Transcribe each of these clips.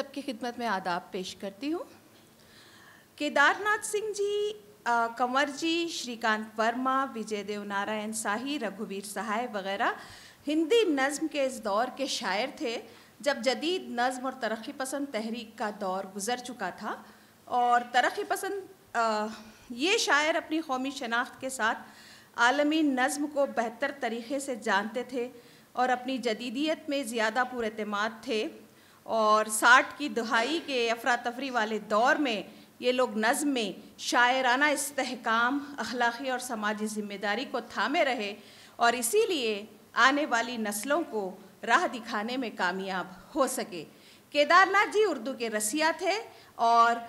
सबकी खिदमत में आदाब पेश करती हूँ। केदारनाथ सिंह जी, कंवर जी, श्रीकांत वर्मा, विजय देव नारायण शाही, रघुवीर सहाय वगैरह हिंदी नज़्म के इस दौर के शायर थे जब जदीद नज़्म और तरक्की पसंद तहरीक का दौर गुज़र चुका था। और तरक्की पसंद ये शायर अपनी कौमी शनाख्त के साथ आलमी नज़्म को बेहतर तरीक़े से जानते थे और अपनी जदीदियत में ज़्यादा पुरएतमाद थे। और 60 की दहाई के अफरा तफरी वाले दौर में ये लोग नज़्म में शायराना इस्तेहकाम, अखलाक़ी और समाजी ज़िम्मेदारी को थामे रहे और इसीलिए आने वाली नस्लों को राह दिखाने में कामयाब हो सके। केदारनाथ जी उर्दू के रसिया थे और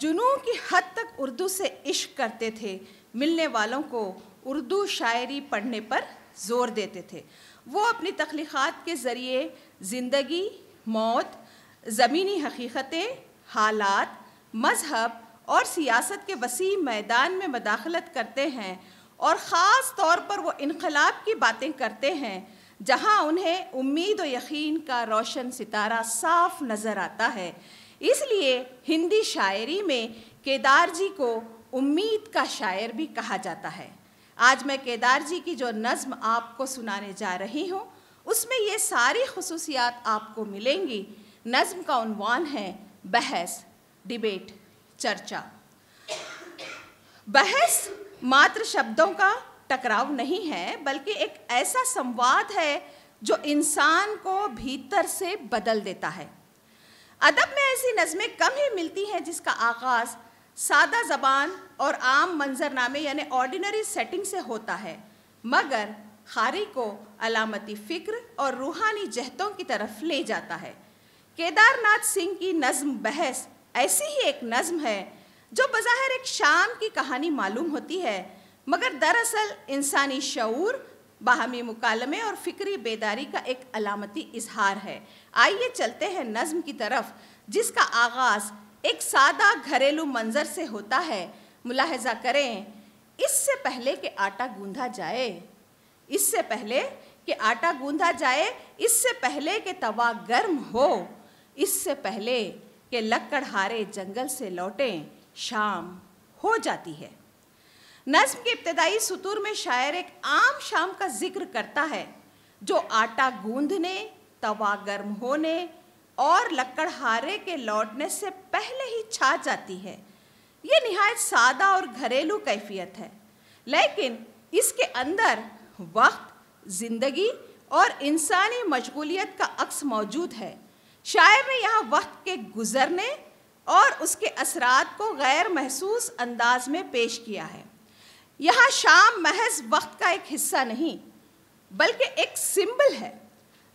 जुनून की हद तक उर्दू से इश्क करते थे। मिलने वालों को उर्दू शायरी पढ़ने पर ज़ोर देते थे। वो अपनी तख्लीक़ात के ज़रिए ज़िंदगी, मौत, ज़मीनी हकीकतें, हालात, मज़हब और सियासत के वसी मैदान में मदाखलत करते हैं और ख़ास तौर पर वो इनक़लाब की बातें करते हैं जहाँ उन्हें उम्मीद और यकीन का रोशन सितारा साफ नज़र आता है। इसलिए हिंदी शायरी में केदार जी को उम्मीद का शायर भी कहा जाता है। आज मैं केदार जी की जो नज़्म आपको सुनाने जा रही हूँ उसमें ये सारी खुसूसियात आपको मिलेंगी। नज़्म का उन्वान है बहस, डिबेट, चर्चा। बहस मात्र शब्दों का टकराव नहीं है बल्कि एक ऐसा संवाद है जो इंसान को भीतर से बदल देता है। अदब में ऐसी नज़में कम ही मिलती हैं जिसका आगाज़ सादा ज़बान और आम मंजरनामे यानी ऑर्डिनरी सेटिंग से होता है, मगर ख़ारी को अलामती फ़िक्र और रूहानी जहतों की तरफ ले जाता है। केदारनाथ सिंह की नज़्म बहस ऐसी ही एक नज़्म है जो बज़ाहिर एक शाम की कहानी मालूम होती है, मगर दरअसल इंसानी शऊर, बाहमी मुकालमे और फ़िक्री बेदारी का एक अलामती इजहार है। आइए चलते हैं नज़्म की तरफ जिसका आगाज़ एक सादा घरेलू मंज़र से होता है। मुलाहज़ा करें, इससे पहले कि आटा गूंधा जाए, इससे पहले कि आटा गूंधा जाए, इससे पहले कि तवा गर्म हो, इससे पहले कि लकड़हारे जंगल से लौटें, शाम हो जाती है। नज़्म के इब्तदाई सुतूर में शायर एक आम शाम का जिक्र करता है जो आटा गूंधने, तवा गर्म होने और लकड़हारे के लौटने से पहले ही छा जाती है। ये निहायत सादा और घरेलू कैफियत है, लेकिन इसके अंदर वक्त, ज़िंदगी और इंसानी मशगूलियत का अक्स मौजूद है। शायर ने यहाँ वक्त के गुज़रने और उसके असरात को गैर महसूस अंदाज में पेश किया है। यहाँ शाम महज वक्त का एक हिस्सा नहीं बल्कि एक सिंबल है।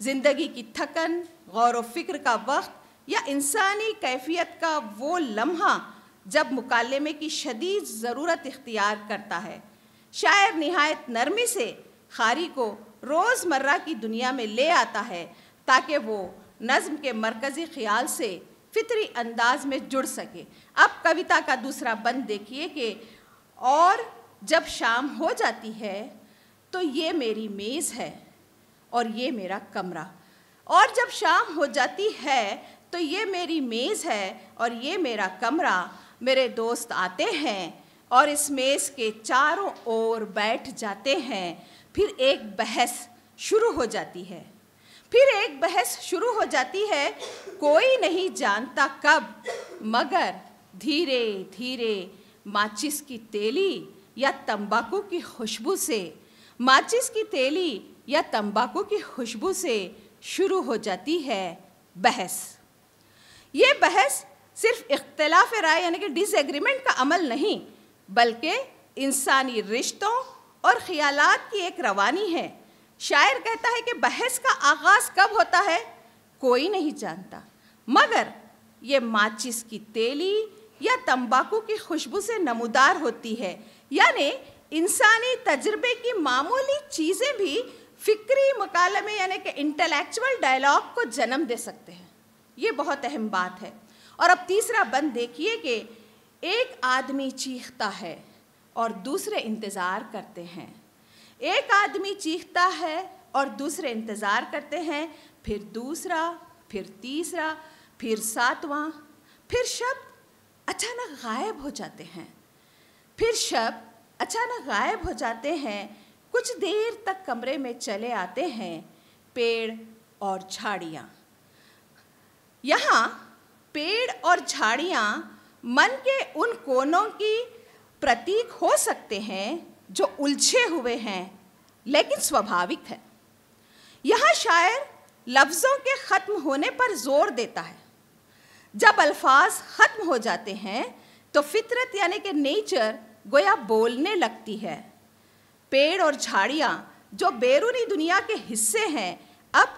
ज़िंदगी की थकन, गौर व फिक्र का वक्त या इंसानी कैफियत का वो लम्हा जब मुकालमे की शदीद ज़रूरत इख्तियार करता है। शायर निहायत नरमी से ख़ारी को रोज़मर्रा की दुनिया में ले आता है ताकि वो नज़्म के मरकज़ी ख़याल से फितरी अंदाज में जुड़ सके। अब कविता का दूसरा बंद देखिए कि और जब शाम हो जाती है तो ये मेरी मेज़ है और ये मेरा कमरा। और जब शाम हो जाती है तो ये मेरी मेज़ है और ये मेरा कमरा। मेरे दोस्त आते हैं और इस मेज़ के चारों ओर बैठ जाते हैं। फिर एक बहस शुरू हो जाती है, फिर एक बहस शुरू हो जाती है, कोई नहीं जानता कब, मगर धीरे धीरे माचिस की तेली या तंबाकू की खुशबू से, माचिस की तेली या तंबाकू की खुशबू से शुरू हो जाती है बहस। ये बहस सिर्फ इख्तिलाफ राय यानी कि डिसएग्रीमेंट का अमल नहीं बल्कि इंसानी रिश्तों और ख़यालात की एक रवानी है। शायर कहता है कि बहस का आगाज़ कब होता है कोई नहीं जानता, मगर ये माचिस की तेली या तंबाकू की खुशबू से नमूदार होती है। यानी इंसानी तजर्बे की मामूली चीज़ें भी फ़िक्री मुकालमे यानी कि इंटेलेक्चुअल डायलॉग को जन्म दे सकते हैं। ये बहुत अहम बात है। और अब तीसरा बंद देखिए कि एक आदमी चीखता है और दूसरे इंतज़ार करते हैं। एक आदमी चीखता है और दूसरे इंतज़ार करते हैं, फिर दूसरा, फिर तीसरा, फिर सातवां, फिर शब्द अचानक गायब हो जाते हैं, फिर शब्द अचानक गायब हो जाते हैं। कुछ देर तक कमरे में चले आते हैं पेड़ और झाड़ियाँ। यहाँ पेड़ और झाड़ियाँ मन के उन कोनों की प्रतीक हो सकते हैं जो उलझे हुए हैं, लेकिन स्वाभाविक है। यहाँ शायर लफ्ज़ों के ख़त्म होने पर जोर देता है। जब अल्फाज ख़त्म हो जाते हैं तो फितरत यानी कि नेचर गोया बोलने लगती है। पेड़ और झाड़ियाँ जो बैरूनी दुनिया के हिस्से हैं, अब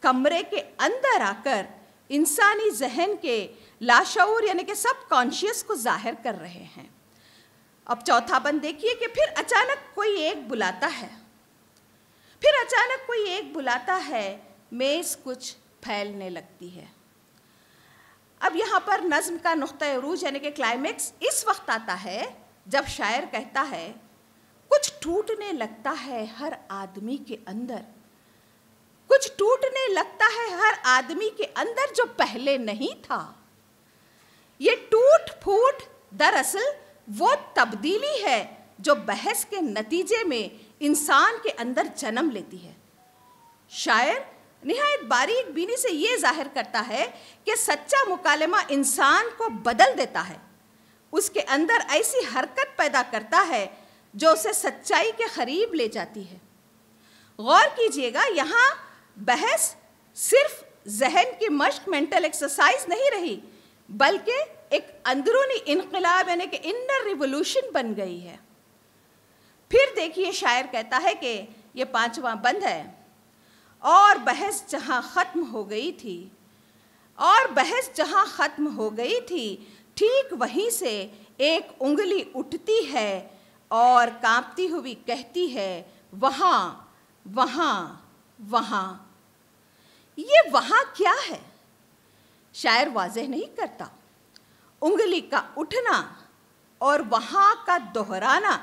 कमरे के अंदर आकर इंसानी जहन के लाशऊर यानी कि सबकॉन्शियस को जाहिर कर रहे हैं। अब चौथा बंद देखिए कि फिर अचानक कोई एक बुलाता है, फिर अचानक कोई एक बुलाता है, मेज़ कुछ फैलने लगती है। अब यहाँ पर नज़्म का नुक्ता उरूज यानी कि क्लाइमेक्स इस वक्त आता है जब शायर कहता है, कुछ टूटने लगता है हर आदमी के अंदर, कुछ टूटने लगता है हर आदमी के अंदर जो पहले नहीं था। ये टूट फूट दरअसल वो तब्दीली है जो बहस के नतीजे में इंसान के अंदर जन्म लेती है। शायर निहायत बारीक बीनी से ये जाहिर करता है कि सच्चा मुकालमा इंसान को बदल देता है, उसके अंदर ऐसी हरकत पैदा करता है जो उसे सच्चाई के करीब ले जाती है। गौर कीजिएगा, यहाँ बहस सिर्फ जहन की मश्क, मेंटल एक्सरसाइज नहीं रही, बल्कि एक अंदरूनी इनकलाब यानी कि इनर रिवोल्यूशन बन गई है। फिर देखिए शायर कहता है कि ये पांचवा बंद है, और बहस जहाँ ख़त्म हो गई थी, और बहस जहाँ ख़त्म हो गई थी, ठीक वहीं से एक उंगली उठती है और कांपती हुई कहती है, वहाँ वहाँ वहाँ। ये वहाँ क्या है? शायर वाज़ेह नहीं करता। उंगली का उठना और वहाँ का दोहराना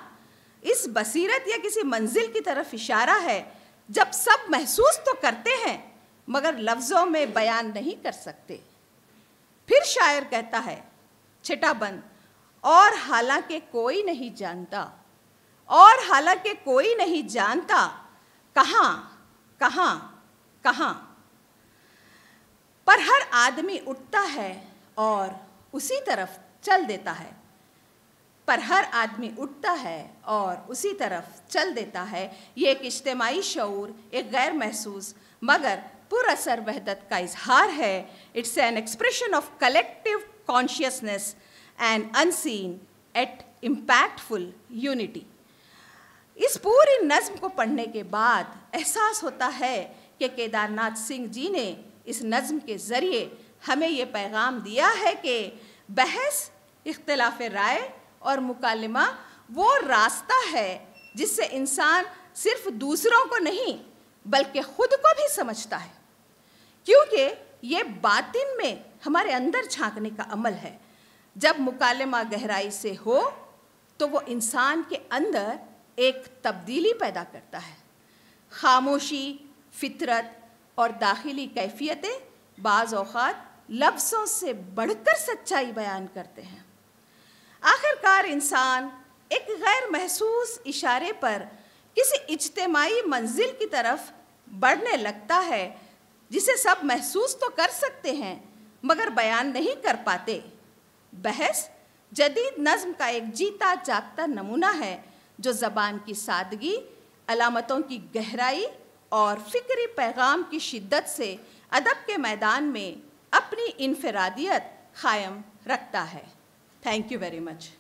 इस बसीरत या किसी मंजिल की तरफ इशारा है जब सब महसूस तो करते हैं मगर लफ्ज़ों में बयान नहीं कर सकते। फिर शायर कहता है, छठा बंद, और हालांकि कोई नहीं जानता, और हालांकि कोई नहीं जानता कहाँ कहाँ कहाँ, पर हर आदमी उठता है और उसी तरफ चल देता है, पर हर आदमी उठता है और उसी तरफ चल देता है। ये एक इज्तिमाई शऊर, एक गैर महसूस मगर पुरअसर वहदत का इजहार है। It's an expression of collective consciousness and unseen yet impactful unity. इस पूरी नज़्म को पढ़ने के बाद एहसास होता है कि केदारनाथ सिंह जी ने इस नज़्म के ज़रिए हमें ये पैगाम दिया है कि बहस, इख्तिलाफ राय और मुकालमा वो रास्ता है जिससे इंसान सिर्फ दूसरों को नहीं बल्कि खुद को भी समझता है, क्योंकि ये बातिन में हमारे अंदर झांकने का अमल है। जब मुकालमा गहराई से हो तो वो इंसान के अंदर एक तब्दीली पैदा करता है। खामोशी, फितरत और दाखिली कैफियतें बाज़ औक़ात लफ्ज़ों से बढ़कर सच्चाई बयान करते हैं। आखिरकार इंसान एक गैर महसूस इशारे पर किसी इज्तिमाई मंजिल की तरफ बढ़ने लगता है जिसे सब महसूस तो कर सकते हैं मगर बयान नहीं कर पाते। बहस जदीद नज़्म का एक जीता जागता नमूना है जो ज़बान की सादगी, अलामतों की गहराई और फ़िक्री पैगाम की शिद्दत से अदब के मैदान में अपनी इनफरादियत कायम रखता है। Thank you very much.